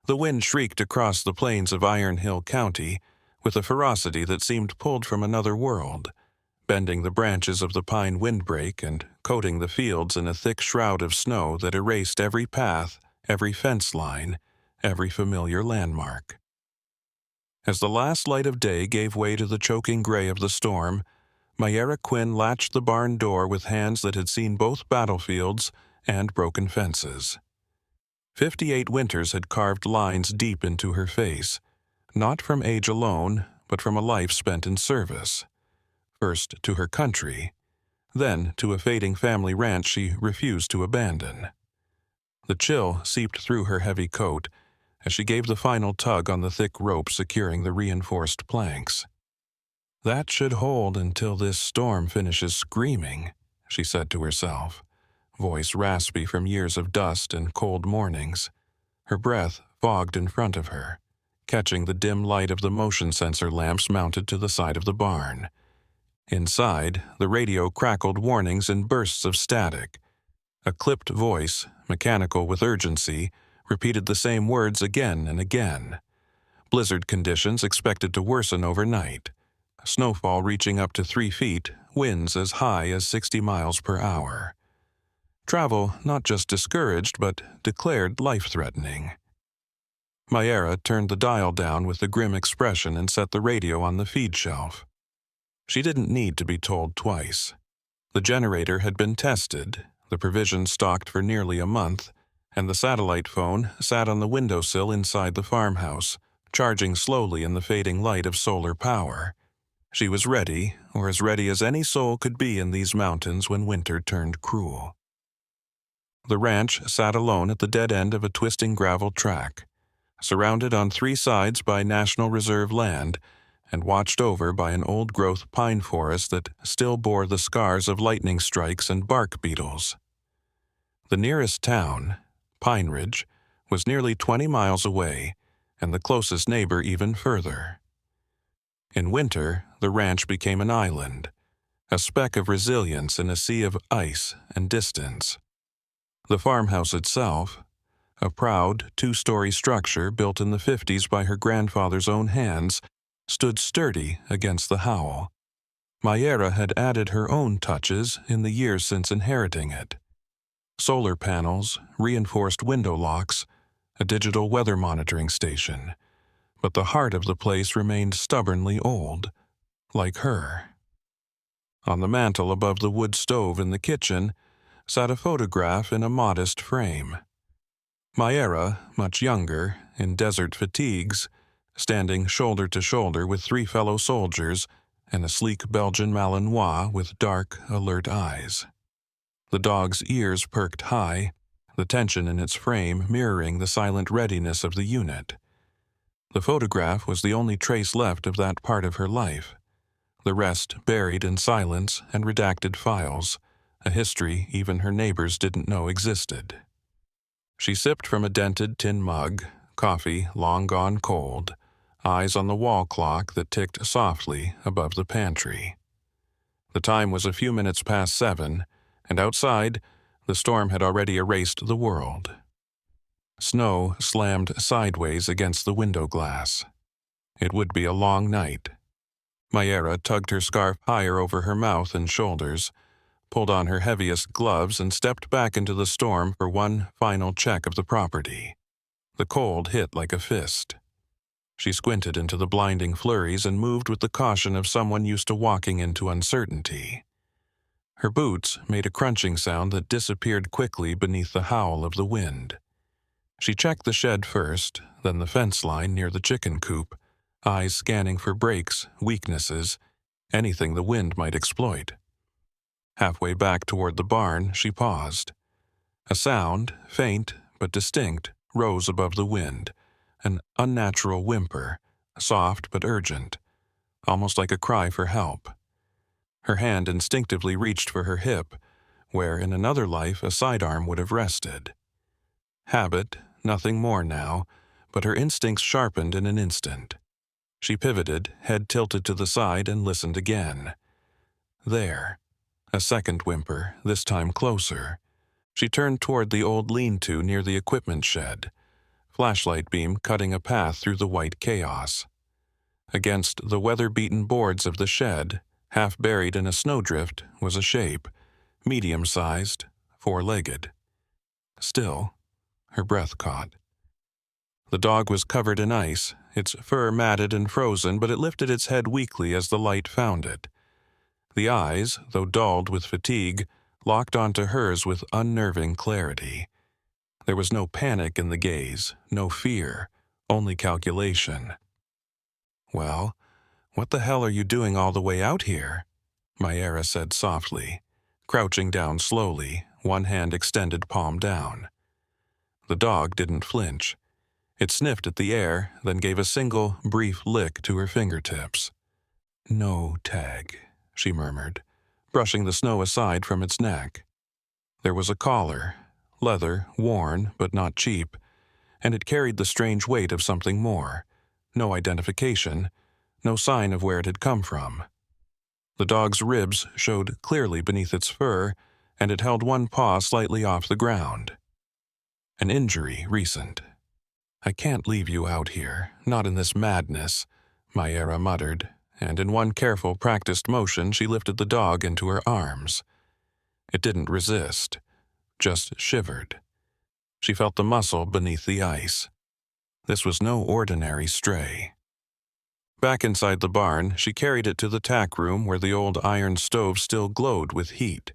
The wind shrieked across the plains of Iron Hill County with a ferocity that seemed pulled from another world, bending the branches of the pine windbreak and coating the fields in a thick shroud of snow that erased every path, every fence line, every familiar landmark. As the last light of day gave way to the choking gray of the storm, Mayara Quinn latched the barn door with hands that had seen both battlefields and broken fences. 58 winters had carved lines deep into her face, not from age alone, but from a life spent in service. First to her country, then to a fading family ranch she refused to abandon. The chill seeped through her heavy coat as she gave the final tug on the thick rope securing the reinforced planks. "That should hold until this storm finishes screaming," she said to herself, voice raspy from years of dust and cold mornings, her breath fogged in front of her, catching the dim light of the motion sensor lamps mounted to the side of the barn. Inside, the radio crackled warnings in bursts of static. A clipped voice, mechanical with urgency, repeated the same words again and again. Blizzard conditions expected to worsen overnight. Snowfall reaching up to 3 feet, winds as high as 60 miles per hour. Travel not just discouraged, but declared life-threatening. Mayara turned the dial down with a grim expression and set the radio on the feed shelf. She didn't need to be told twice. The generator had been tested, the provisions stocked for nearly a month, and the satellite phone sat on the windowsill inside the farmhouse, charging slowly in the fading light of solar power. She was ready, or as ready as any soul could be in these mountains when winter turned cruel. The ranch sat alone at the dead end of a twisting gravel track, surrounded on 3 sides by National Reserve land and watched over by an old-growth pine forest that still bore the scars of lightning strikes and bark beetles. The nearest town, Pine Ridge, was nearly 20 miles away, and the closest neighbor even further. In winter, the ranch became an island, a speck of resilience in a sea of ice and distance. The farmhouse itself, a proud 2-story structure built in the 50s by her grandfather's own hands, stood sturdy against the howl. Mayara had added her own touches in the years since inheriting it. Solar panels, reinforced window locks, a digital weather monitoring station. But the heart of the place remained stubbornly old, like her. On the mantel above the wood stove in the kitchen sat a photograph in a modest frame. Mayara, much younger, in desert fatigues, standing shoulder to shoulder with 3 fellow soldiers and a sleek Belgian Malinois with dark, alert eyes. The dog's ears perked high, the tension in its frame mirroring the silent readiness of the unit. The photograph was the only trace left of that part of her life, the rest buried in silence and redacted files, a history even her neighbors didn't know existed. She sipped from a dented tin mug, coffee long gone cold, eyes on the wall clock that ticked softly above the pantry. The time was a few minutes past 7, and outside, the storm had already erased the world. Snow slammed sideways against the window glass. It would be a long night. Mayara tugged her scarf higher over her mouth and shoulders, pulled on her heaviest gloves, and stepped back into the storm for one final check of the property. The cold hit like a fist. She squinted into the blinding flurries and moved with the caution of someone used to walking into uncertainty. Her boots made a crunching sound that disappeared quickly beneath the howl of the wind. She checked the shed first, then the fence line near the chicken coop, eyes scanning for breaks, weaknesses, anything the wind might exploit. Halfway back toward the barn, she paused. A sound, faint but distinct, rose above the wind, an unnatural whimper, soft but urgent, almost like a cry for help. Her hand instinctively reached for her hip, where in another life a sidearm would have rested. Habit, nothing more now, but her instincts sharpened in an instant. She pivoted, head tilted to the side, and listened again. There. A second whimper, this time closer. She turned toward the old lean-to near the equipment shed. flashlight beam cutting a path through the white chaos. Against the weather-beaten boards of the shed, half buried in a snowdrift, was a shape, medium-sized, four-legged. Still, her breath caught. The dog was covered in ice, its fur matted and frozen, but it lifted its head weakly as the light found it. The eyes, though dulled with fatigue, locked onto hers with unnerving clarity. There was no panic in the gaze, no fear, only calculation. "Well, what the hell are you doing all the way out here?" Mayra said softly, crouching down slowly, one hand extended palm down. The dog didn't flinch. It sniffed at the air, then gave a single, brief lick to her fingertips. "No, Tag," she murmured, brushing the snow aside from its neck. There was a collar, leather, worn but not cheap, and it carried the strange weight of something more. No identification, no sign of where it had come from. The dog's ribs showed clearly beneath its fur, and it held one paw slightly off the ground. An injury recent. "I can't leave you out here, not in this madness," Mayra muttered, and in one careful, practiced motion she lifted the dog into her arms. It didn't resist, just shivered. She felt the muscle beneath the ice. This was no ordinary stray. Back inside the barn, she carried it to the tack room where the old iron stove still glowed with heat.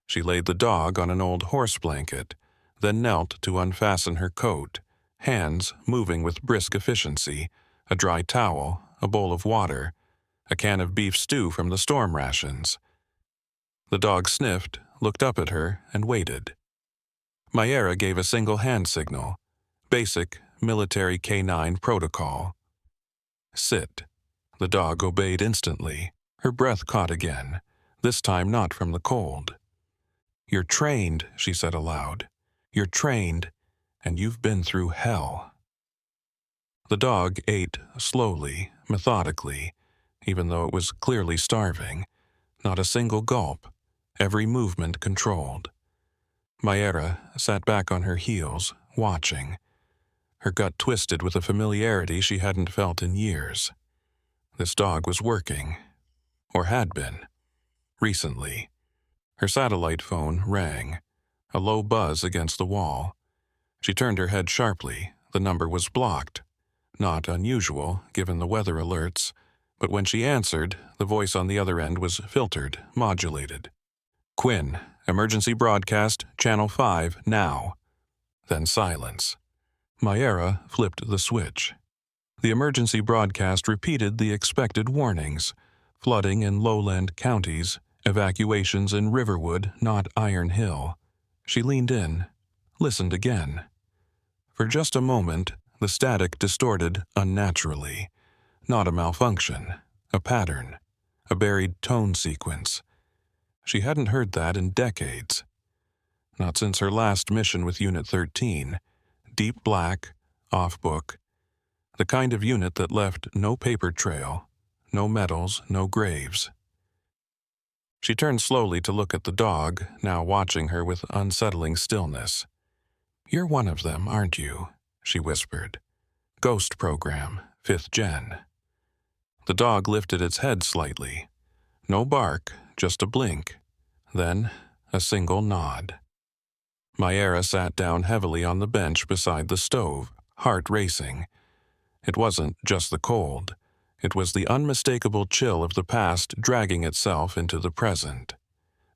She laid the dog on an old horse blanket, then knelt to unfasten her coat, hands moving with brisk efficiency, a dry towel, a bowl of water, a can of beef stew from the storm rations. The dog sniffed, looked up at her, and waited. Mayra gave a single hand signal, basic military K9 protocol. "Sit." The dog obeyed instantly. Her breath caught again, this time not from the cold. "You're trained," she said aloud. "You're trained, and you've been through hell." The dog ate slowly, methodically, even though it was clearly starving. Not a single gulp, every movement controlled. Mayra sat back on her heels, watching. Her gut twisted with a familiarity she hadn't felt in years. This dog was working, or had been, recently. Her satellite phone rang, a low buzz against the wall. She turned her head sharply. The number was blocked. Not unusual, given the weather alerts, but when she answered, the voice on the other end was filtered, modulated. "Quinn, emergency broadcast, Channel 5, now." Then silence. Mayra flipped the switch. The emergency broadcast repeated the expected warnings: flooding in lowland counties, evacuations in Riverwood, not Iron Hill. She leaned in, listened again. For just a moment, the static distorted unnaturally. Not a malfunction, a pattern, a buried tone sequence. She hadn't heard that in decades. Not since her last mission with Unit 13. Deep black, off-book. The kind of unit that left no paper trail, no medals, no graves. She turned slowly to look at the dog, now watching her with unsettling stillness. "You're one of them, aren't you?" she whispered. "Ghost program, 5th gen." The dog lifted its head slightly. No bark, just a blink. Then a single nod. Mayra sat down heavily on the bench beside the stove, heart racing. It wasn't just the cold. It was the unmistakable chill of the past dragging itself into the present.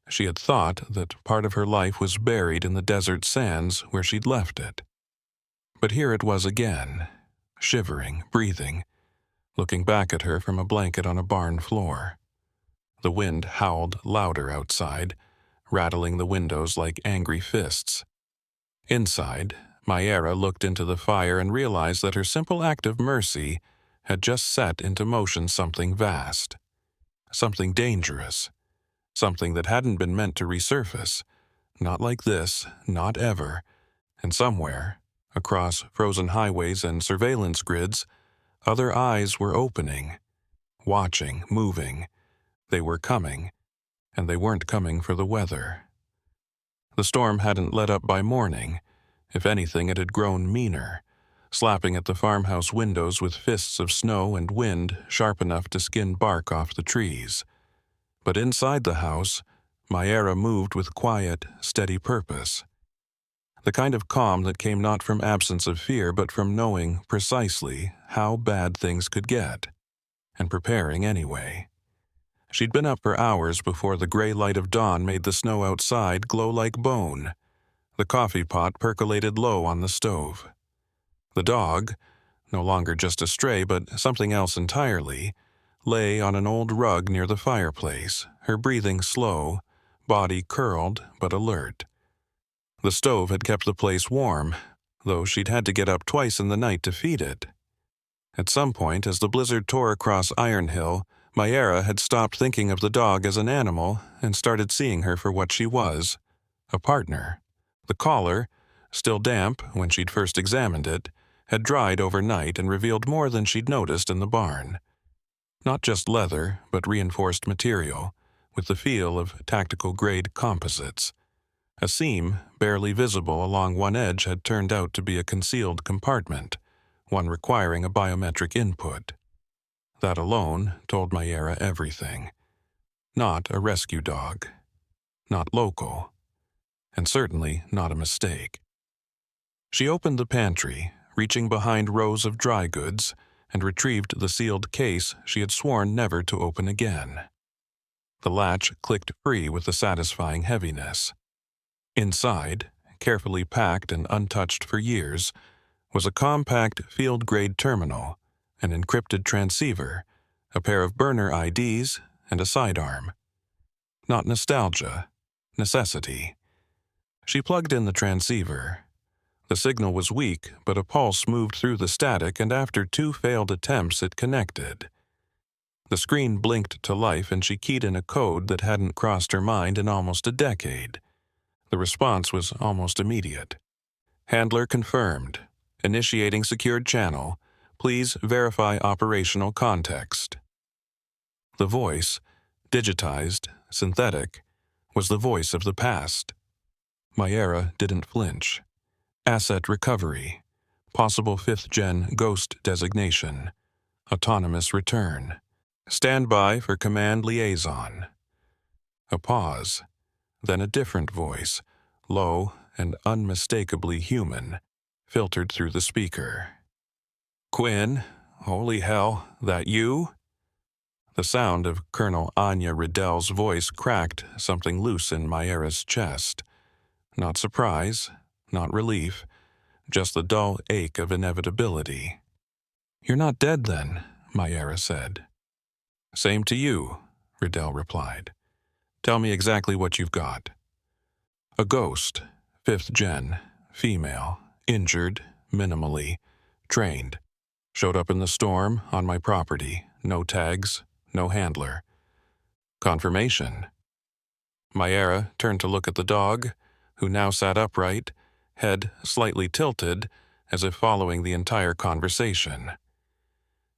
She had thought that part of her life was buried in the desert sands where she'd left it. But here it was again, shivering, breathing, looking back at her from a blanket on a barn floor. The wind howled louder outside, rattling the windows like angry fists. Inside, Mayra looked into the fire and realized that her simple act of mercy had just set into motion something vast, something dangerous, something that hadn't been meant to resurface, not like this, not ever, and somewhere, across frozen highways and surveillance grids, other eyes were opening, watching, moving. They were coming, and they weren't coming for the weather. The storm hadn't let up by morning. If anything, it had grown meaner, slapping at the farmhouse windows with fists of snow and wind sharp enough to skin bark off the trees. But inside the house, Mayra moved with quiet, steady purpose. The kind of calm that came not from absence of fear but from knowing precisely how bad things could get, and preparing anyway. She'd been up for hours before the gray light of dawn made the snow outside glow like bone. The coffee pot percolated low on the stove. The dog, no longer just a stray but something else entirely, lay on an old rug near the fireplace, her breathing slow, body curled but alert. The stove had kept the place warm, though she'd had to get up twice in the night to feed it. At some point, as the blizzard tore across Iron Hill, Mayra had stopped thinking of the dog as an animal and started seeing her for what she was, a partner. The collar, still damp when she'd first examined it, had dried overnight and revealed more than she'd noticed in the barn. Not just leather, but reinforced material, with the feel of tactical-grade composites. A seam, barely visible along one edge, had turned out to be a concealed compartment, one requiring a biometric input. That alone told Mayra everything. Not a rescue dog. Not local. And certainly not a mistake. She opened the pantry, reaching behind rows of dry goods, and retrieved the sealed case she had sworn never to open again. The latch clicked free with a satisfying heaviness. Inside, carefully packed and untouched for years, was a compact field-grade terminal, an encrypted transceiver, a pair of burner IDs, and a sidearm. Not nostalgia, necessity. She plugged in the transceiver. The signal was weak, but a pulse moved through the static, and after 2 failed attempts it connected. The screen blinked to life, and she keyed in a code that hadn't crossed her mind in almost a decade. The response was almost immediate. Handler confirmed. Initiating secured channel. Please verify operational context. The voice, digitized, synthetic, was the voice of the past. Mayra didn't flinch. Asset recovery. Possible 5th-gen ghost designation. Autonomous return. Stand by for command liaison. A pause. Then a different voice, low and unmistakably human, filtered through the speaker. "Quinn, holy hell, that you?" The sound of Colonel Anya Riddell's voice cracked something loose in Mayra's chest. Not surprise, not relief, just the dull ache of inevitability. "You're not dead then," Mayra said. "Same to you," Riddell replied. "Tell me exactly what you've got." "A ghost, 5th-gen, female, injured, minimally, trained. Showed up in the storm, on my property, no tags, no handler." "Confirmation." Mayra turned to look at the dog, who now sat upright, head slightly tilted, as if following the entire conversation.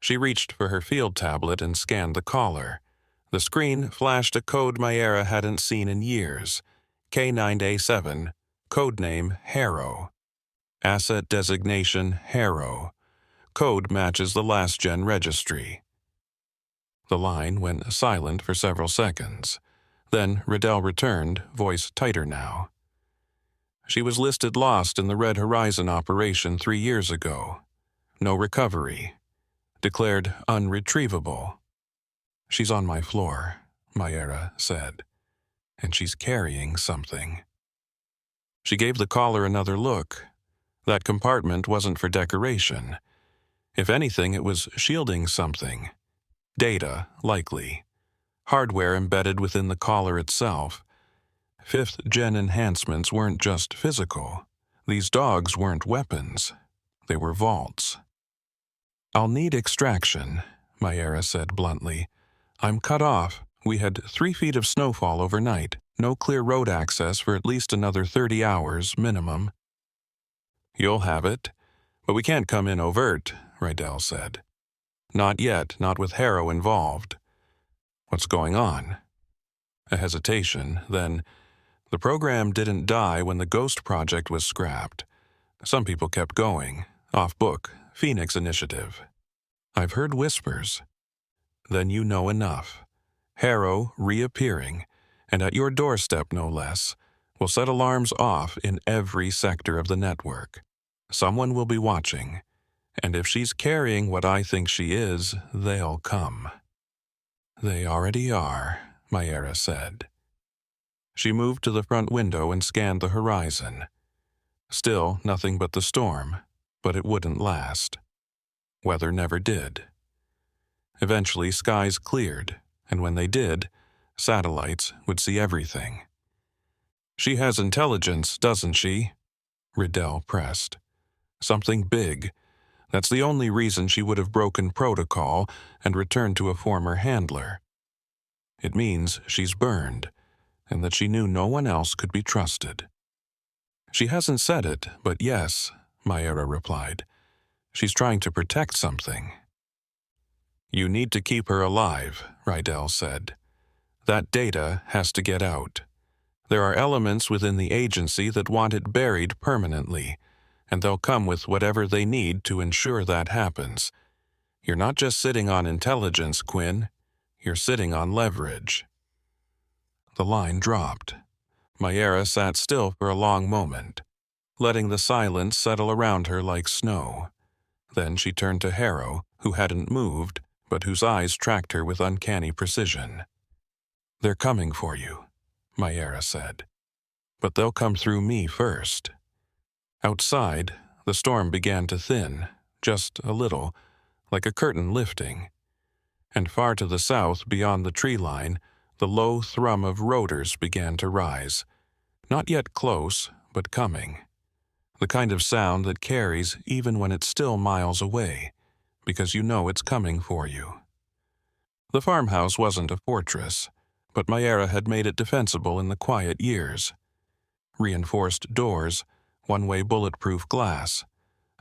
She reached for her field tablet and scanned the collar. The screen flashed a code Mayra hadn't seen in years. K9A7, codename Harrow. Asset designation Harrow. Code matches the last-gen registry. The line went silent for several seconds. Then Riddell returned, voice tighter now. "She was listed lost in the Red Horizon operation 3 years ago. No recovery. Declared unretrievable." "She's on my floor," Mayra said. "And she's carrying something." She gave the collar another look. That compartment wasn't for decoration. If anything, it was shielding something. Data, likely. Hardware embedded within the collar itself. 5th-gen enhancements weren't just physical. These dogs weren't weapons. They were vaults. "I'll need extraction," Mayra said bluntly. "I'm cut off. We had 3 feet of snowfall overnight. No clear road access for at least another 30 hours, minimum." "You'll have it. But we can't come in overt," Riddell said. "Not yet, not with Harrow involved." "What's going on?" A hesitation, then, "The program didn't die when the Ghost Project was scrapped. Some people kept going. Off-book, Phoenix Initiative. I've heard whispers. Then you know enough. Harrow reappearing, and at your doorstep no less, will set alarms off in every sector of the network. Someone will be watching, and if she's carrying what I think she is, they'll come. They already are, Mayera said. She moved to the front window and scanned the horizon. Still nothing but the storm, but it wouldn't last. Weather never did. Eventually skies cleared, and when they did, satellites would see everything. She has intelligence, doesn't she? Riddell pressed. Something big. That's the only reason she would have broken protocol and returned to a former handler. It means she's burned, and that she knew no one else could be trusted. She hasn't said it, but yes, Mayera replied. She's trying to protect something. You need to keep her alive, Riddell said. That data has to get out. There are elements within the agency that want it buried permanently, and they'll come with whatever they need to ensure that happens. You're not just sitting on intelligence, Quinn. You're sitting on leverage. The line dropped. Mayera sat still for a long moment, letting the silence settle around her like snow. Then she turned to Harrow, who hadn't moved, but whose eyes tracked her with uncanny precision. They're coming for you, Mayera said. But they'll come through me first. Outside, the storm began to thin, just a little, like a curtain lifting. And far to the south, beyond the tree line, the low thrum of rotors began to rise. Not yet close, but coming. The kind of sound that carries even when it's still miles away, because you know it's coming for you. The farmhouse wasn't a fortress, but Mayera had made it defensible in the quiet years. Reinforced doors, one-way bulletproof glass,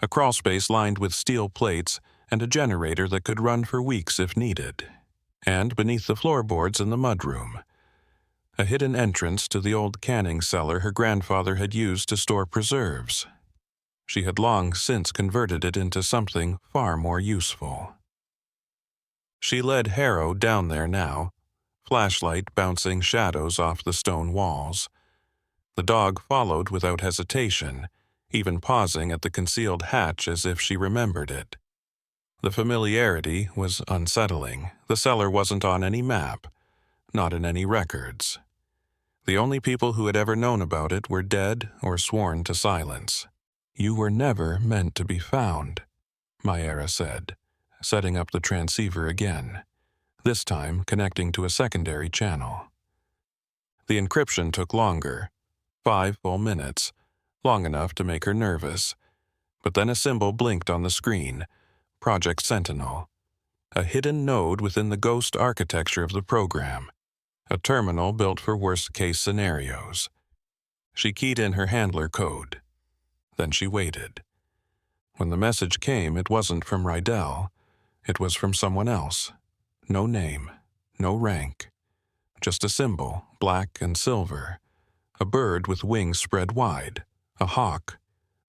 a crawlspace lined with steel plates, and a generator that could run for weeks if needed. And beneath the floorboards in the mudroom, a hidden entrance to the old canning cellar her grandfather had used to store preserves. She had long since converted it into something far more useful. She led Harrow down there now, flashlight bouncing shadows off the stone walls. The dog followed without hesitation, even pausing at the concealed hatch as if she remembered it. The familiarity was unsettling. The cellar wasn't on any map, not in any records. The only people who had ever known about it were dead or sworn to silence. You were never meant to be found, Mayera said, setting up the transceiver again, this time connecting to a secondary channel. The encryption took longer, 5 full minutes, long enough to make her nervous. But then a symbol blinked on the screen, Project Sentinel, a hidden node within the ghost architecture of the program, a terminal built for worst-case scenarios. She keyed in her handler code. Then she waited. When the message came, it wasn't from Riddell. It was from someone else. No name, no rank. Just a symbol, black and silver. A bird with wings spread wide. A hawk.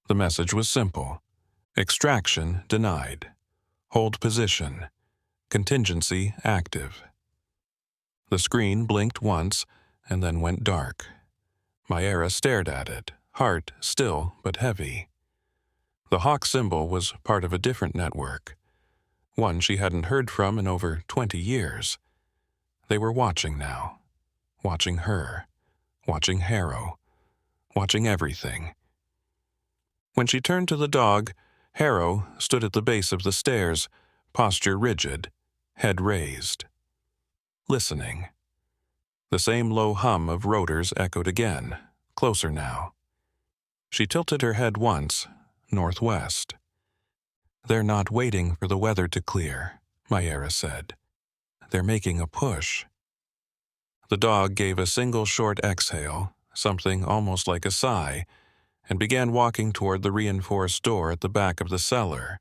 The message was simple. Extraction denied. Hold position. Contingency active. The screen blinked once and then went dark. Mayera stared at it, heart still but heavy. The hawk symbol was part of a different network, one she hadn't heard from in over 20 years. They were watching now, watching her, watching Harrow, watching everything. When she turned to the dog, Harrow stood at the base of the stairs, posture rigid, head raised. Listening. The same low hum of rotors echoed again, closer now. She tilted her head once, northwest. They're not waiting for the weather to clear, Mayera said. They're making a push. The dog gave a single short exhale, something almost like a sigh, and began walking toward the reinforced door at the back of the cellar,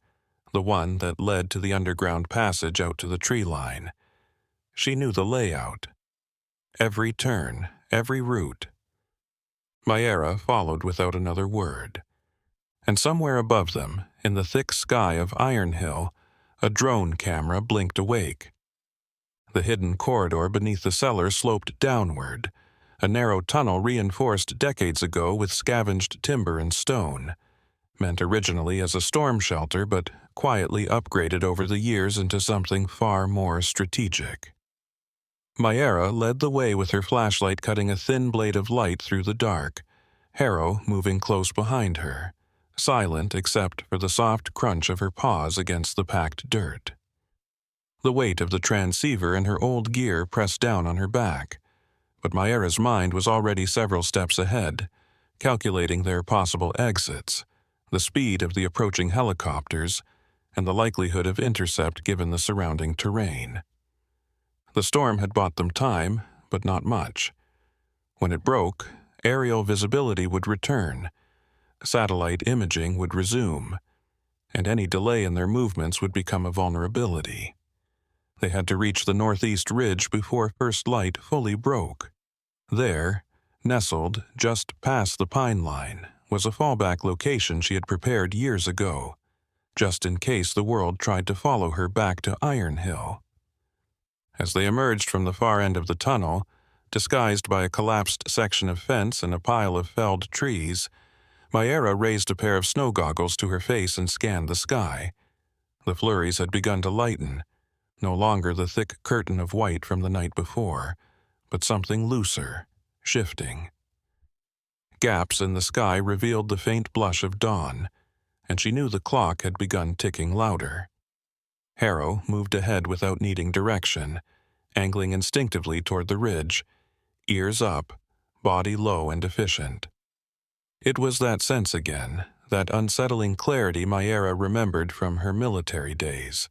the one that led to the underground passage out to the tree line. She knew the layout. Every turn, every route. Mayera followed without another word. And somewhere above them, in the thick sky of Iron Hill, a drone camera blinked awake. The hidden corridor beneath the cellar sloped downward, a narrow tunnel reinforced decades ago with scavenged timber and stone, meant originally as a storm shelter but quietly upgraded over the years into something far more strategic. Mayera led the way with her flashlight cutting a thin blade of light through the dark, Harrow moving close behind her, silent except for the soft crunch of her paws against the packed dirt. The weight of the transceiver and her old gear pressed down on her back, but Mayera's mind was already several steps ahead, calculating their possible exits, the speed of the approaching helicopters, and the likelihood of intercept given the surrounding terrain. The storm had bought them time, but not much. When it broke, aerial visibility would return, satellite imaging would resume, and any delay in their movements would become a vulnerability. They had to reach the northeast ridge before first light fully broke. There, nestled just past the pine line, was a fallback location she had prepared years ago, just in case the world tried to follow her back to Iron Hill. As they emerged from the far end of the tunnel, disguised by a collapsed section of fence and a pile of felled trees, Mayera raised a pair of snow goggles to her face and scanned the sky. The flurries had begun to lighten, no longer the thick curtain of white from the night before, but something looser, shifting. Gaps in the sky revealed the faint blush of dawn, and she knew the clock had begun ticking louder. Harrow moved ahead without needing direction, angling instinctively toward the ridge, ears up, body low and efficient. It was that sense again, that unsettling clarity Mayera remembered from her military days.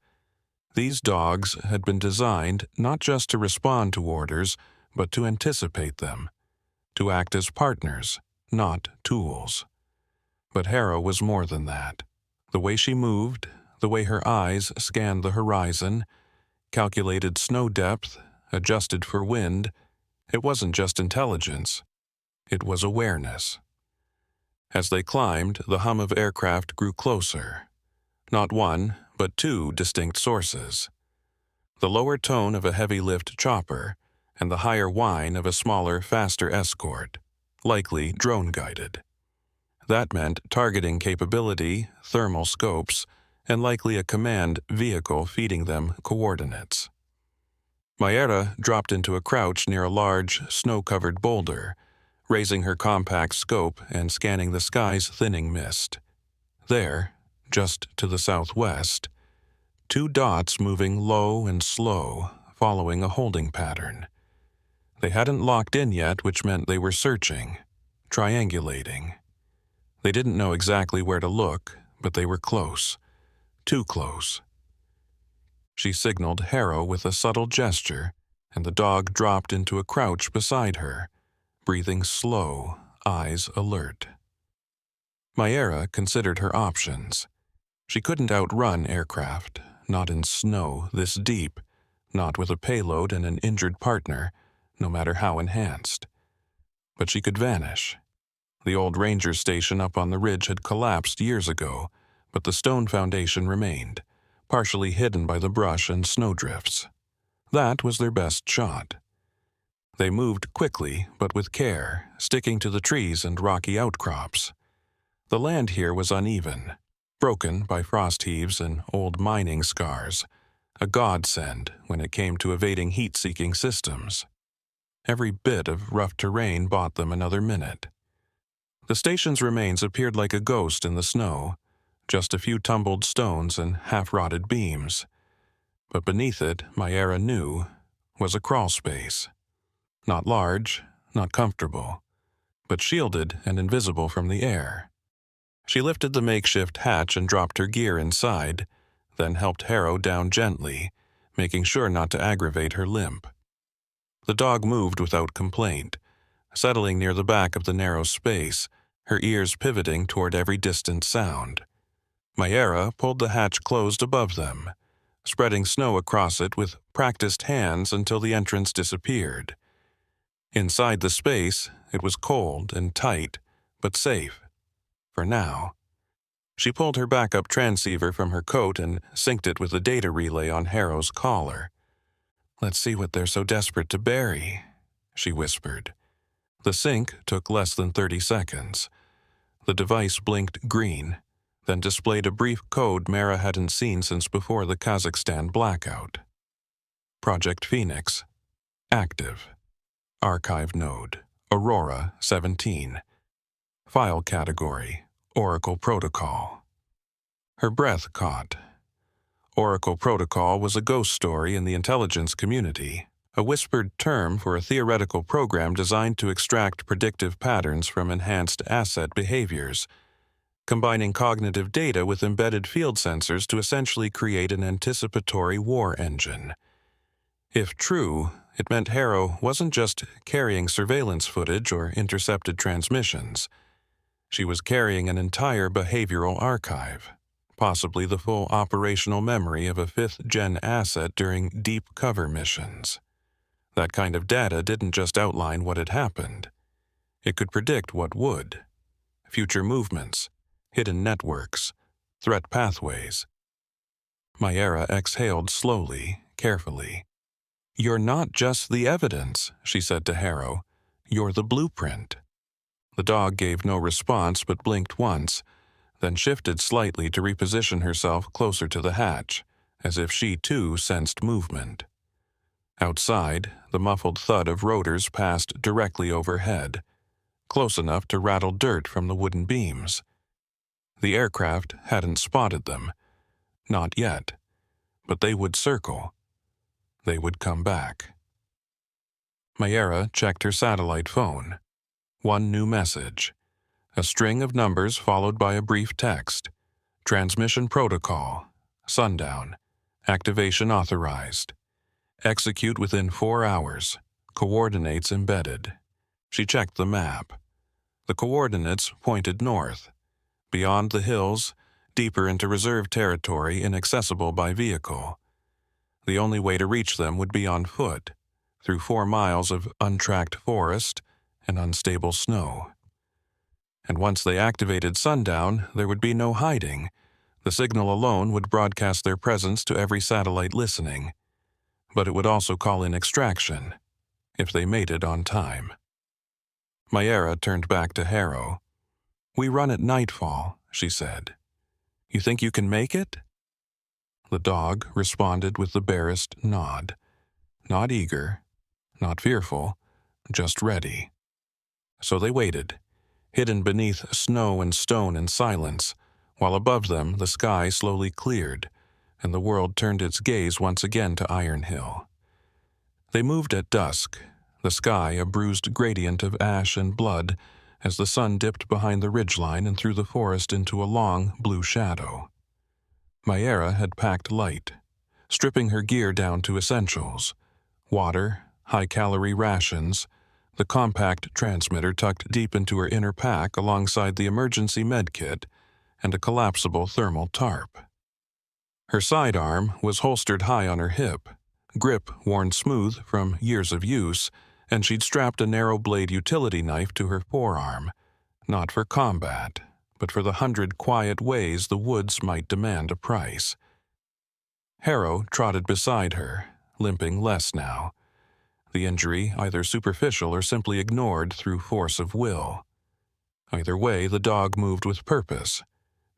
These dogs had been designed not just to respond to orders, but to anticipate them, to act as partners, not tools. But Harrow was more than that. The way she moved, the way her eyes scanned the horizon, calculated snow depth, adjusted for wind, it wasn't just intelligence, it was awareness. As they climbed, the hum of aircraft grew closer. Not one, but two distinct sources. The lower tone of a heavy-lift chopper, and the higher whine of a smaller, faster escort, likely drone-guided. That meant targeting capability, thermal scopes, and likely a command vehicle feeding them coordinates. Mayera dropped into a crouch near a large, snow-covered boulder, raising her compact scope and scanning the sky's thinning mist. There, just to the southwest, two dots moving low and slow, following a holding pattern. They hadn't locked in yet, which meant they were searching, triangulating. They didn't know exactly where to look, but they were close. Too close. She signaled Harrow with a subtle gesture, and the dog dropped into a crouch beside her, breathing slow, eyes alert. Mayera considered her options. She couldn't outrun aircraft, not in snow this deep, not with a payload and an injured partner, no matter how enhanced. But she could vanish. The old ranger station up on the ridge had collapsed years ago, but the stone foundation remained, partially hidden by the brush and snowdrifts. That was their best shot. They moved quickly, but with care, sticking to the trees and rocky outcrops. The land here was uneven, broken by frost heaves and old mining scars, a godsend when it came to evading heat-seeking systems. Every bit of rough terrain bought them another minute. The station's remains appeared like a ghost in the snow, just a few tumbled stones and half-rotted beams. But beneath it, Mayera knew, was a crawl space. Not large, not comfortable, but shielded and invisible from the air. She lifted the makeshift hatch and dropped her gear inside, then helped Harrow down gently, making sure not to aggravate her limp. The dog moved without complaint, settling near the back of the narrow space, her ears pivoting toward every distant sound. Mayera pulled the hatch closed above them, spreading snow across it with practiced hands until the entrance disappeared. Inside the space, it was cold and tight, but safe. For now. She pulled her backup transceiver from her coat and synced it with the data relay on Harrow's collar. "Let's see what they're so desperate to bury," she whispered. The sync took less than 30 seconds. The device blinked green, then displayed a brief code Mara hadn't seen since before the Kazakhstan blackout. Project Phoenix. Active. Archive node. Aurora 17. File category. Oracle Protocol. Her breath caught. Oracle Protocol was a ghost story in the intelligence community, a whispered term for a theoretical program designed to extract predictive patterns from enhanced asset behaviors, combining cognitive data with embedded field sensors to essentially create an anticipatory war engine. If true, it meant Harrow wasn't just carrying surveillance footage or intercepted transmissions. She was carrying an entire behavioral archive, possibly the full operational memory of a fifth-gen asset during deep cover missions. That kind of data didn't just outline what had happened. It could predict what would. Future movements, hidden networks, threat pathways. Mayera exhaled slowly, carefully. "You're not just the evidence," she said to Harrow. "You're the blueprint." The dog gave no response but blinked once, then shifted slightly to reposition herself closer to the hatch, as if she too sensed movement. Outside, the muffled thud of rotors passed directly overhead, close enough to rattle dirt from the wooden beams. The aircraft hadn't spotted them. Not yet. But they would circle. They would come back. Mayera checked her satellite phone. One new message. A string of numbers followed by a brief text. Transmission protocol. Sundown. Activation authorized. Execute within 4 hours. Coordinates embedded. She checked the map. The coordinates pointed north. Beyond the hills, deeper into reserve territory inaccessible by vehicle. The only way to reach them would be on foot, through 4 miles of untracked forest and unstable snow. And once they activated Sundown, there would be no hiding. The signal alone would broadcast their presence to every satellite listening. But it would also call in extraction, if they made it on time. Mayera turned back to Harrow. "We run at nightfall," she said. "You think you can make it?" The dog responded with the barest nod. Not eager, not fearful, just ready. So they waited, hidden beneath snow and stone in silence, while above them the sky slowly cleared, and the world turned its gaze once again to Iron Hill. They moved at dusk, the sky a bruised gradient of ash and blood as the sun dipped behind the ridgeline and threw the forest into a long blue shadow. Mayera had packed light, stripping her gear down to essentials: water, high-calorie rations, the compact transmitter tucked deep into her inner pack alongside the emergency med kit, and a collapsible thermal tarp. Her sidearm was holstered high on her hip, grip worn smooth from years of use, and she'd strapped a narrow-blade utility knife to her forearm, not for combat, but for the 100 quiet ways the woods might demand a price. Harrow trotted beside her, limping less now, the injury either superficial or simply ignored through force of will. Either way, the dog moved with purpose,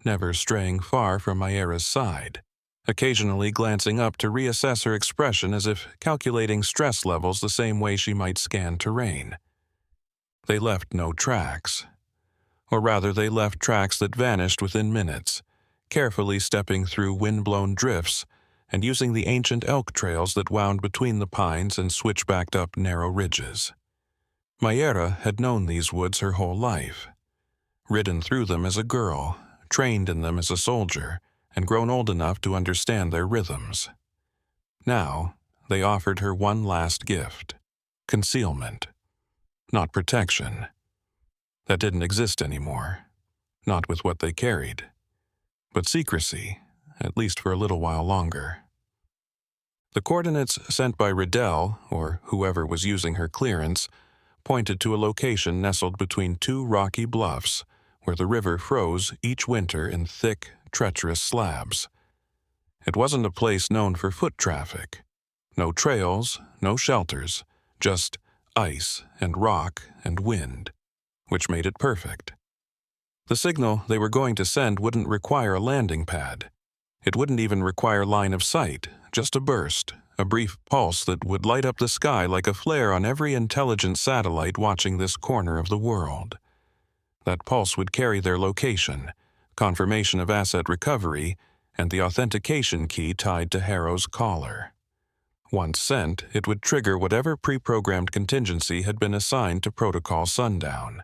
never straying far from Mayera's side, occasionally glancing up to reassess her expression as if calculating stress levels the same way she might scan terrain. They left no tracks. Or rather, they left tracks that vanished within minutes, carefully stepping through wind-blown drifts and using the ancient elk trails that wound between the pines and switchbacked up narrow ridges. Mayera had known these woods her whole life, ridden through them as a girl, trained in them as a soldier, and grown old enough to understand their rhythms. Now, they offered her one last gift: concealment. Not protection. That didn't exist anymore, not with what they carried. But secrecy, at least for a little while longer. The coordinates sent by Riddell, or whoever was using her clearance, pointed to a location nestled between 2 rocky bluffs, where the river froze each winter in thick, treacherous slabs. It wasn't a place known for foot traffic. No trails, no shelters, just ice and rock and wind, which made it perfect. The signal they were going to send wouldn't require a landing pad. It wouldn't even require line of sight, just a burst, a brief pulse that would light up the sky like a flare on every intelligent satellite watching this corner of the world. That pulse would carry their location, confirmation of asset recovery, and the authentication key tied to Harrow's collar. Once sent, it would trigger whatever pre-programmed contingency had been assigned to Protocol Sundown.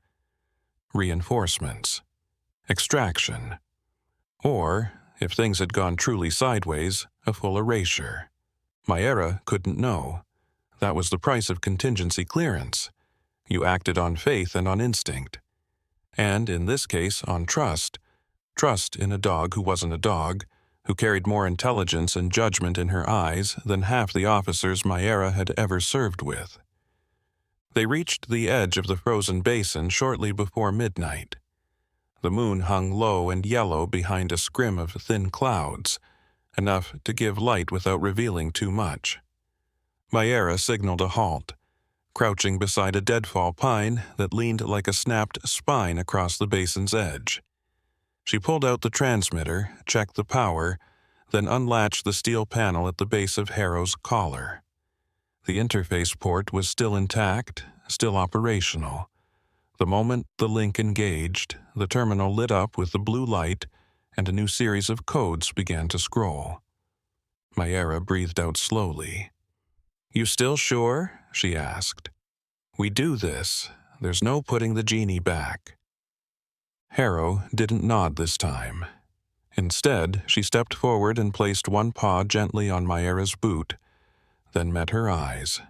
Reinforcements. Extraction. Or, if things had gone truly sideways, a full erasure. Myera couldn't know. That was the price of contingency clearance. You acted on faith and on instinct. And, in this case, on trust. Trust in a dog who wasn't a dog, who carried more intelligence and judgment in her eyes than half the officers Myera had ever served with. They reached the edge of the frozen basin shortly before midnight. The moon hung low and yellow behind a scrim of thin clouds, enough to give light without revealing too much. Myera signaled a halt, crouching beside a deadfall pine that leaned like a snapped spine across the basin's edge. She pulled out the transmitter, checked the power, then unlatched the steel panel at the base of Harrow's collar. The interface port was still intact, still operational. The moment the link engaged, the terminal lit up with the blue light, and a new series of codes began to scroll. Myera breathed out slowly. "You still sure?" she asked. "We do this. There's no putting the genie back." Harrow didn't nod this time. Instead, she stepped forward and placed one paw gently on Myera's boot, then met her eyes.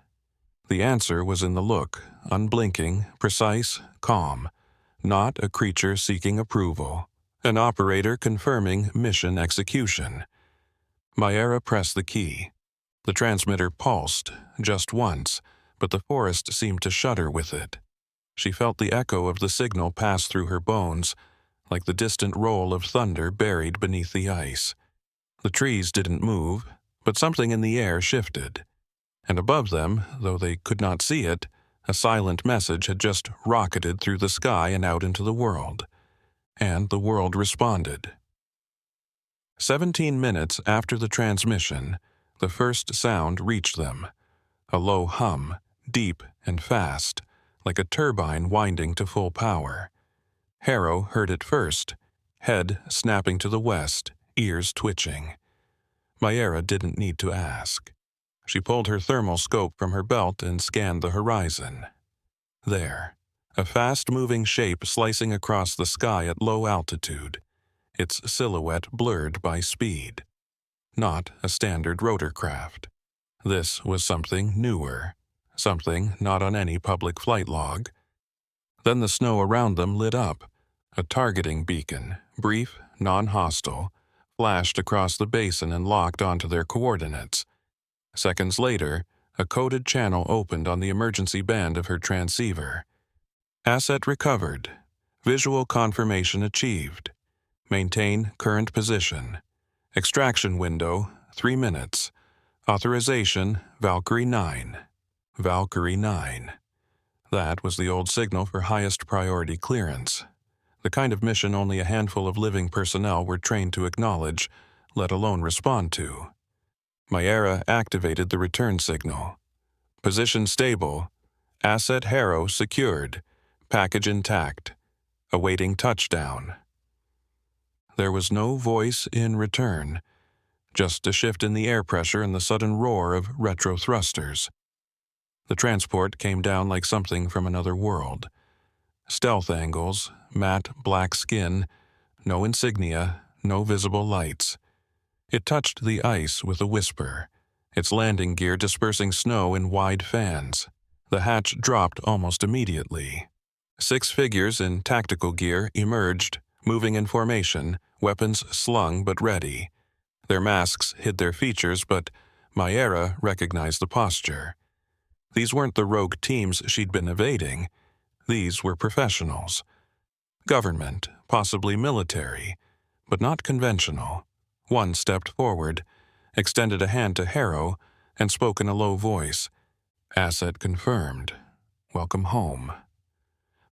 The answer was in the look, unblinking, precise, calm, not a creature seeking approval, an operator confirming mission execution. Myera pressed the key. The transmitter pulsed, just once, but the forest seemed to shudder with it. She felt the echo of the signal pass through her bones, like the distant roll of thunder buried beneath the ice. The trees didn't move, but something in the air shifted. And above them, though they could not see it, a silent message had just rocketed through the sky and out into the world. And the world responded. 17 minutes after the transmission, the first sound reached them. A low hum, deep and fast, like a turbine winding to full power. Harrow heard it first, head snapping to the west, ears twitching. Myera didn't need to ask. She pulled her thermal scope from her belt and scanned the horizon. There, a fast-moving shape slicing across the sky at low altitude, its silhouette blurred by speed. Not a standard rotorcraft. This was something newer, something not on any public flight log. Then the snow around them lit up. A targeting beacon, brief, non-hostile, flashed across the basin and locked onto their coordinates. Seconds later, a coded channel opened on the emergency band of her transceiver. Asset recovered. Visual confirmation achieved. Maintain current position. Extraction window, 3 minutes. Authorization, Valkyrie 9. Valkyrie 9. That was the old signal for highest priority clearance. The kind of mission only a handful of living personnel were trained to acknowledge, let alone respond to. Myera activated the return signal. Position stable. Asset Harrow secured. Package intact. Awaiting touchdown. There was no voice in return, just a shift in the air pressure and the sudden roar of retro thrusters. The transport came down like something from another world. Stealth angles, matte black skin, no insignia, no visible lights. It touched the ice with a whisper, its landing gear dispersing snow in wide fans. The hatch dropped almost immediately. 6 figures in tactical gear emerged, moving in formation, weapons slung but ready. Their masks hid their features, but Myera recognized the posture. These weren't the rogue teams she'd been evading. These were professionals. Government, possibly military, but not conventional. One stepped forward, extended a hand to Harrow, and spoke in a low voice. "Asset confirmed. Welcome home."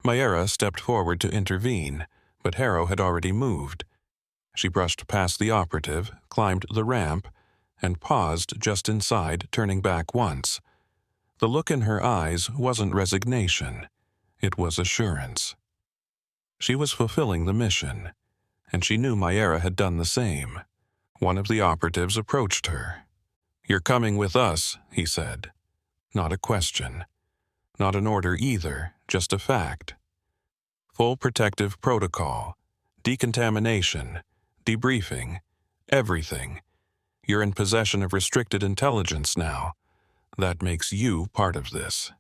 Mayera stepped forward to intervene, but Harrow had already moved. She brushed past the operative, climbed the ramp, and paused just inside, turning back once. The look in her eyes wasn't resignation. It was assurance. She was fulfilling the mission, and she knew Mayera had done the same. One of the operatives approached her. "You're coming with us," he said. Not a question. Not an order either, just a fact. Full protective protocol, decontamination, debriefing, everything. You're in possession of restricted intelligence now. That makes you part of this.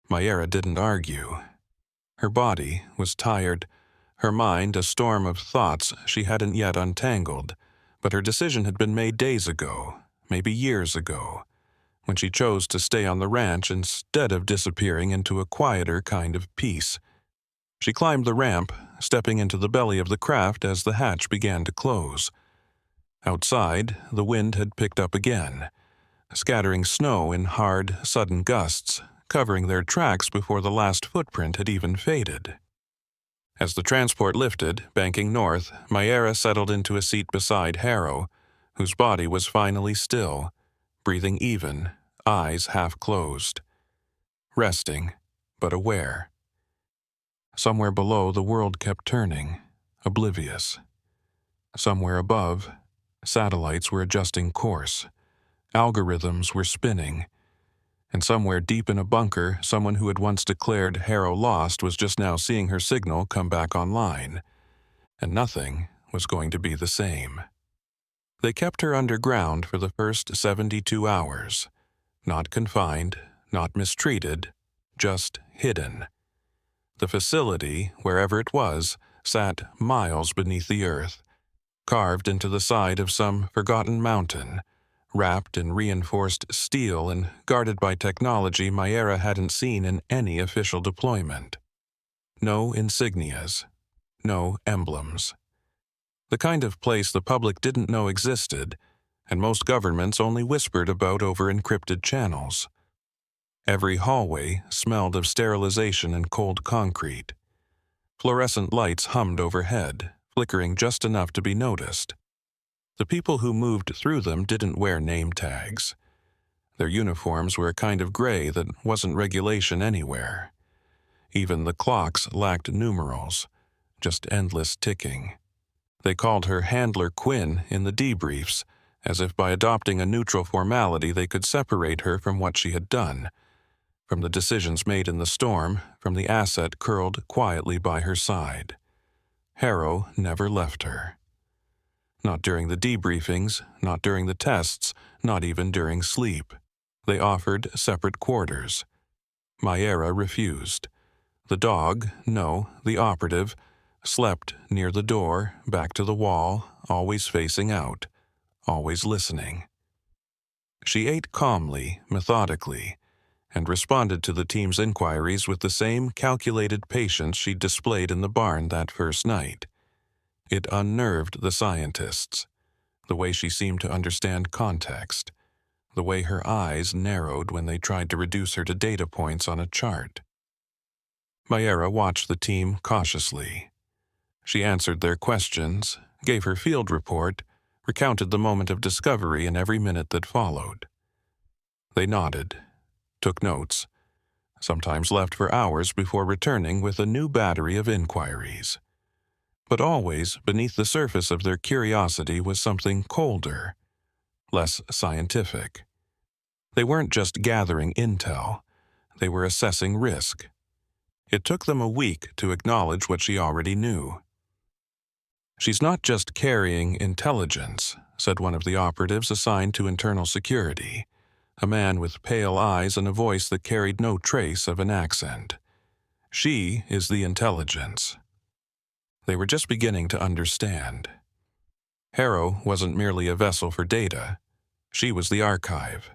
Mayera didn't argue. Her body was tired, her mind a storm of thoughts she hadn't yet untangled, but her decision had been made days ago, maybe years ago, when she chose to stay on the ranch instead of disappearing into a quieter kind of peace. She climbed the ramp, stepping into the belly of the craft as the hatch began to close. Outside, the wind had picked up again, scattering snow in hard, sudden gusts, covering their tracks before the last footprint had even faded. As the transport lifted, banking north, Mayera settled into a seat beside Harrow, whose body was finally still, breathing even, eyes half closed. Resting, but aware. Somewhere below, the world kept turning, oblivious. Somewhere above, satellites were adjusting course. Algorithms were spinning. And somewhere deep in a bunker, someone who had once declared Harrow lost was just now seeing her signal come back online. And nothing was going to be the same. They kept her underground for the first 72 hours. Not confined, not mistreated, just hidden. The facility, wherever it was, sat miles beneath the earth, carved into the side of some forgotten mountain, wrapped in reinforced steel and guarded by technology Mayera hadn't seen in any official deployment. No insignias, no emblems. The kind of place the public didn't know existed, and most governments only whispered about over encrypted channels. Every hallway smelled of sterilization and cold concrete. Fluorescent lights hummed overhead, flickering just enough to be noticed. The people who moved through them didn't wear name tags. Their uniforms were a kind of gray that wasn't regulation anywhere. Even the clocks lacked numerals, just endless ticking. They called her Handler Quinn in the debriefs, as if by adopting a neutral formality they could separate her from what she had done, from the decisions made in the storm, from the asset curled quietly by her side. Harrow never left her. Not during the debriefings, not during the tests, not even during sleep. They offered separate quarters. Mayera refused. The dog, no, the operative, slept near the door, back to the wall, always facing out, always listening. She ate calmly, methodically, and responded to the team's inquiries with the same calculated patience she'd displayed in the barn that first night. It unnerved the scientists, the way she seemed to understand context, the way her eyes narrowed when they tried to reduce her to data points on a chart. Mayera watched the team cautiously. She answered their questions, gave her field report, recounted the moment of discovery and every minute that followed. They nodded, took notes, sometimes left for hours before returning with a new battery of inquiries. But always, beneath the surface of their curiosity was something colder, less scientific. They weren't just gathering intel, they were assessing risk. It took them a week to acknowledge what she already knew. "She's not just carrying intelligence," said one of the operatives assigned to internal security, a man with pale eyes and a voice that carried no trace of an accent. "She is the intelligence." They were just beginning to understand. Harrow wasn't merely a vessel for data. She was the archive.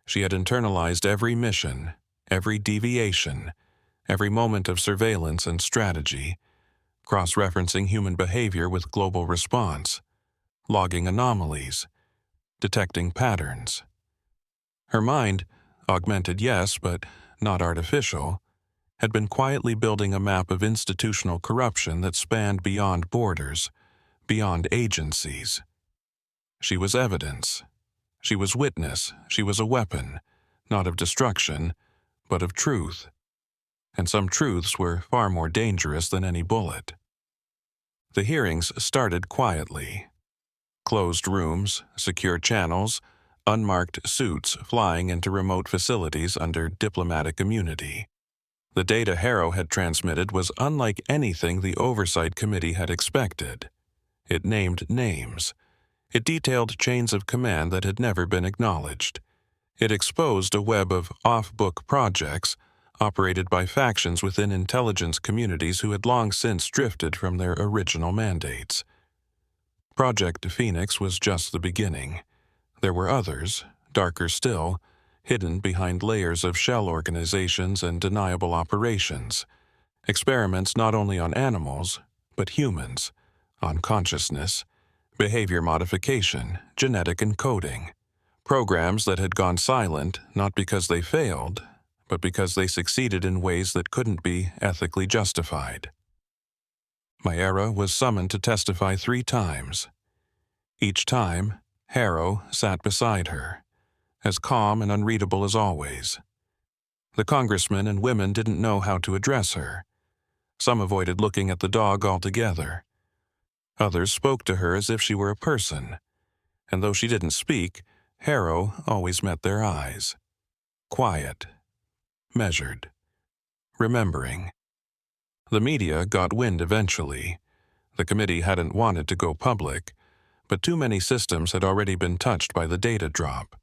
She had internalized every mission, every deviation, every moment of surveillance and strategy, cross-referencing human behavior with global response, logging anomalies, detecting patterns. Her mind, augmented yes, but not artificial, had been quietly building a map of institutional corruption that spanned beyond borders, beyond agencies. She was evidence. She was witness. She was a weapon, not of destruction, but of truth. And some truths were far more dangerous than any bullet. The hearings started quietly. Closed rooms, secure channels, unmarked suits flying into remote facilities under diplomatic immunity. The data Harrow had transmitted was unlike anything the Oversight Committee had expected. It named names. It detailed chains of command that had never been acknowledged. It exposed a web of off-book projects operated by factions within intelligence communities who had long since drifted from their original mandates. Project Phoenix was just the beginning. There were others, darker still, hidden behind layers of shell organizations and deniable operations. Experiments not only on animals, but humans, on consciousness, behavior modification, genetic encoding. Programs that had gone silent not because they failed, but because they succeeded in ways that couldn't be ethically justified. Mayera was summoned to testify 3 times. Each time, Harrow sat beside her, as calm and unreadable as always. The congressmen and women didn't know how to address her. Some avoided looking at the dog altogether. Others spoke to her as if she were a person, and though she didn't speak, Harrow always met their eyes. Quiet, measured, remembering. The media got wind eventually. The committee hadn't wanted to go public, but too many systems had already been touched by the data drop.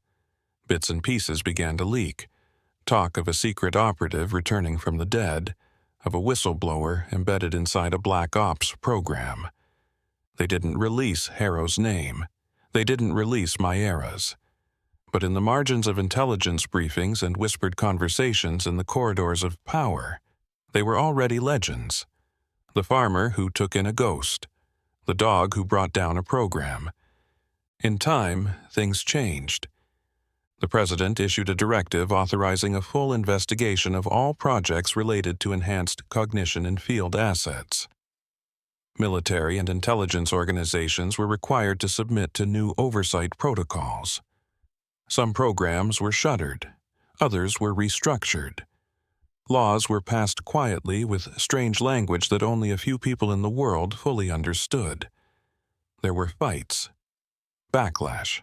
Bits and pieces began to leak. Talk of a secret operative returning from the dead, of a whistleblower embedded inside a black ops program. They didn't release Harrow's name. They didn't release Mayera's. But in the margins of intelligence briefings and whispered conversations in the corridors of power, they were already legends. The farmer who took in a ghost. The dog who brought down a program. In time, things changed. The president issued a directive authorizing a full investigation of all projects related to enhanced cognition and field assets. Military and intelligence organizations were required to submit to new oversight protocols. Some programs were shuttered, others were restructured. Laws were passed quietly with strange language that only a few people in the world fully understood. There were fights, backlash,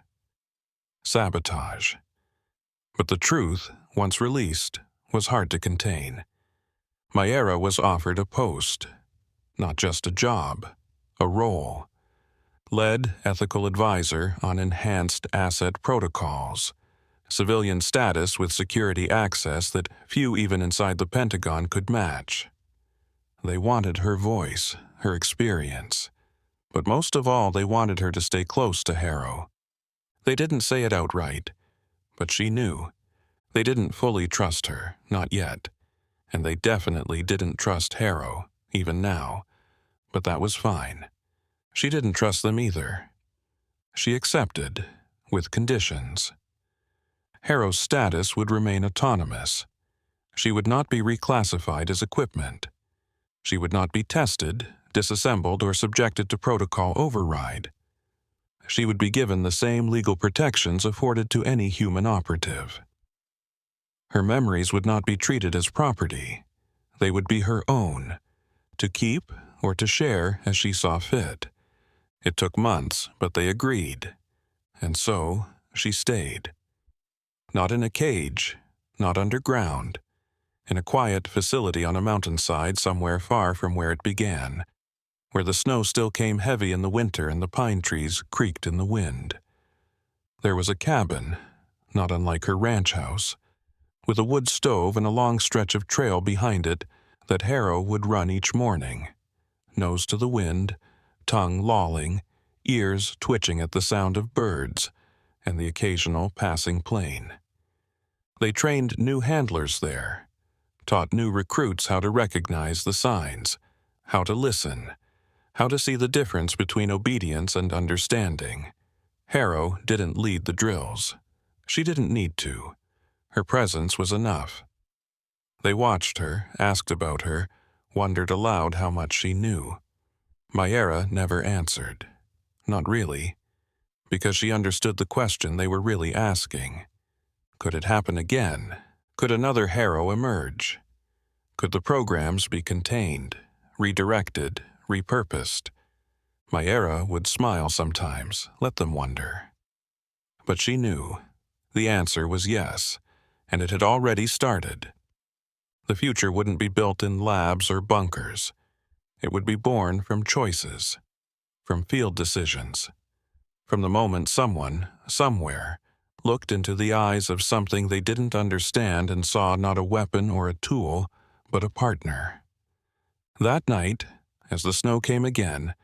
sabotage. But the truth, once released, was hard to contain. Mayera was offered a post, not just a job, a role. Lead ethical advisor on enhanced asset protocols. Civilian status with security access that few even inside the Pentagon could match. They wanted her voice, her experience. But most of all, they wanted her to stay close to Harrow. They didn't say it outright, but she knew. They didn't fully trust her, not yet. And they definitely didn't trust Harrow, even now. But that was fine. She didn't trust them either. She accepted, with conditions. Harrow's status would remain autonomous. She would not be reclassified as equipment. She would not be tested, disassembled, or subjected to protocol override. She would be given the same legal protections afforded to any human operative. Her memories would not be treated as property. They would be her own, to keep or to share as she saw fit. It took months, but they agreed. And so, she stayed. Not in a cage, not underground. In a quiet facility on a mountainside somewhere far from where it began, where the snow still came heavy in the winter and the pine trees creaked in the wind. There was a cabin, not unlike her ranch house, with a wood stove and a long stretch of trail behind it that Harrow would run each morning, nose to the wind, tongue lolling, ears twitching at the sound of birds and the occasional passing plane. They trained new handlers there, taught new recruits how to recognize the signs, how to listen, how to see the difference between obedience and understanding. Harrow didn't lead the drills. She didn't need to. Her presence was enough. They watched her, asked about her, wondered aloud how much she knew. Mayera never answered. Not really, because she understood the question they were really asking. Could it happen again? Could another Harrow emerge? Could the programs be contained, redirected, repurposed? Mayera would smile sometimes, let them wonder. But she knew. The answer was yes, and it had already started. The future wouldn't be built in labs or bunkers. It would be born from choices, from field decisions, from the moment someone, somewhere, looked into the eyes of something they didn't understand and saw not a weapon or a tool, but a partner. That night, as the snow came again,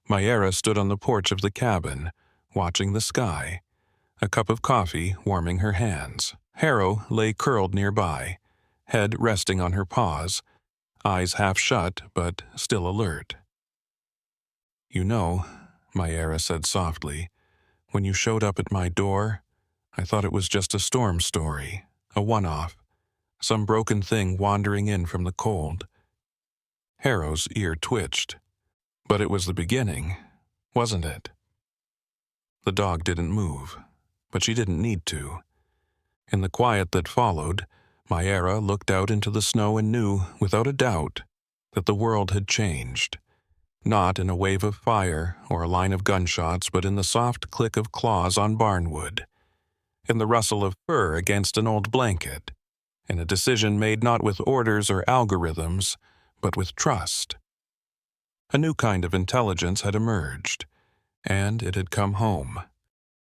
Mayera stood on the porch of the cabin, watching the sky, a cup of coffee warming her hands. Harrow lay curled nearby, head resting on her paws, eyes half shut but still alert. "You know," Mayera said softly, "when you showed up at my door, I thought it was just a storm story, a one-off, some broken thing wandering in from the cold." Harrow's ear twitched. But it was the beginning, wasn't it? The dog didn't move, but she didn't need to. In the quiet that followed, Mayera looked out into the snow and knew, without a doubt, that the world had changed. Not in a wave of fire or a line of gunshots, but in the soft click of claws on barnwood, in the rustle of fur against an old blanket, in a decision made not with orders or algorithms, but with trust. A new kind of intelligence had emerged, and it had come home.